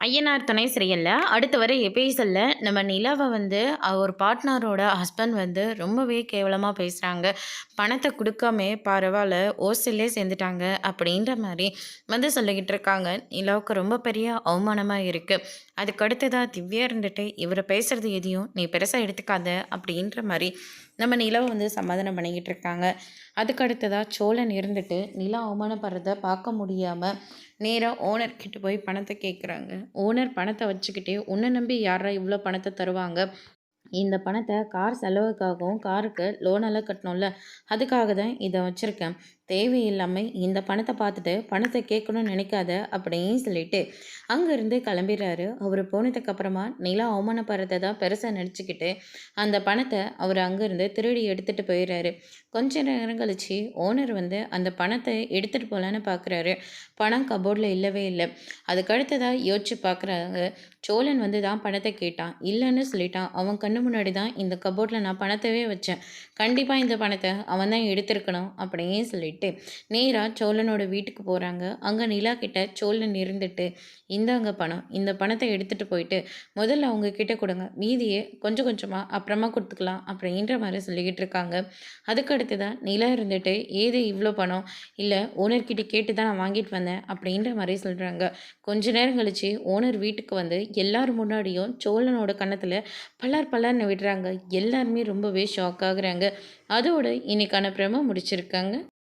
ஐயனார் துணை சீரியல்ல அடுத்த வர எபிசோட்ல நம்ம நிலாவை வந்து ஒரு பார்ட்னரோட ஹஸ்பண்ட் வந்து ரொம்பவே கேவலமாக பேசுகிறாங்க. பணத்தை கொடுக்காம பரவாயில்ல ஓசிலே சேர்ந்துட்டாங்க அப்படின்ற மாதிரி வந்து சொல்லிக்கிட்டு இருக்காங்க. நிலாவுக்கு ரொம்ப பெரிய அவமானமாக இருக்குது. அதுக்கு அடுத்ததாக திவ்யா இருந்துட்டு இவரை பேசுகிறது எதையும் நீ பெருசாக எடுத்துக்காத அப்படின்ற மாதிரி நம்ம நிலாவை வந்து சமாதானம் பண்ணிக்கிட்டு இருக்காங்க. அதுக்கு அடுத்ததாக சோழன் இருந்துட்டு நிலா அவமானப்படுறத பார்க்க முடியாமல் நேராக ஓனர்கிட்ட போய் பணத்தை கேட்குறாங்க. ஓனர் பணத்தை வச்சுக்கிட்டே உன்னை நம்பி யாரா இவ்வளோ பணத்தை தருவாங்க? இந்த பணத்தை கார் செலவுக்காகவும் காருக்கு லோனெல்லாம் கட்டணும்ல, அதுக்காக தான் இதை வச்சுருக்கேன். தேவையில்லாமல் இந்த பணத்தை பார்த்துட்டு பணத்தை கேட்கணும்னு நினைக்காத அப்படின்னு சொல்லிட்டு அங்கேருந்து கிளம்பிடுறாரு. அவர் போனதுக்கப்புறமா நிலா அவமானப்படுறதை தான் பெருசாக நினச்சிக்கிட்டு அந்த பணத்தை அவர் அங்கேருந்து திருடி எடுத்துகிட்டு போயிடுறாரு. கொஞ்ச நேரம் கழிச்சு ஓனர் வந்து அந்த பணத்தை எடுத்துகிட்டு போகலான்னு பார்க்குறாரு. பணம் கபோர்டில் இல்லவே இல்லை. அதுக்கு அடுத்ததாக யோசிச்சு பார்க்குறாங்க. சோழன் வந்து தான் பணத்தை கேட்டான், இல்லைன்னு சொல்லிட்டான். அவன் கண்ணு முன்னாடி தான் இந்த கபோர்டில் நான் பணத்தவே வச்சேன். கண்டிப்பாக இந்த பணத்தை அவன் தான் எடுத்திருக்கணும் அப்படின்னு சொல்லிட்டு நேராக சோழனோட வீட்டுக்கு போகிறாங்க. அங்கே நிலா கிட்ட சோழன் இருந்துட்டு, இந்தாங்க பணம், இந்த பணத்தை எடுத்துகிட்டு போயிட்டு முதல்ல அவங்க கிட்ட கொடுங்க, மீதியே கொஞ்சம் கொஞ்சமாக அப்புறமா கொடுத்துக்கலாம் அப்படின்ற மாதிரி சொல்லிக்கிட்டு இருக்காங்க. அதுக்கு அடுத்து தான் நிலா இருந்துட்டு, ஏது இவ்வளோ பணம்? இல்லை ஓனர்கிட்ட கேட்டு தான் நான் வாங்கிட்டு வந்தேன் அப்படின்ற மாதிரி சொல்கிறாங்க. கொஞ்ச நேரம் கழித்து ஓனர் வீட்டுக்கு வந்து எல்லார் முன்னாடியும் சோழனோட கன்னத்தில் பலர் பலர்னு விடுறாங்க. எல்லாருமே ரொம்பவே ஷாக் ஆகுறாங்க. அதோட இன்னைக்கான ப்ரோமோ முடிச்சிருக்காங்க.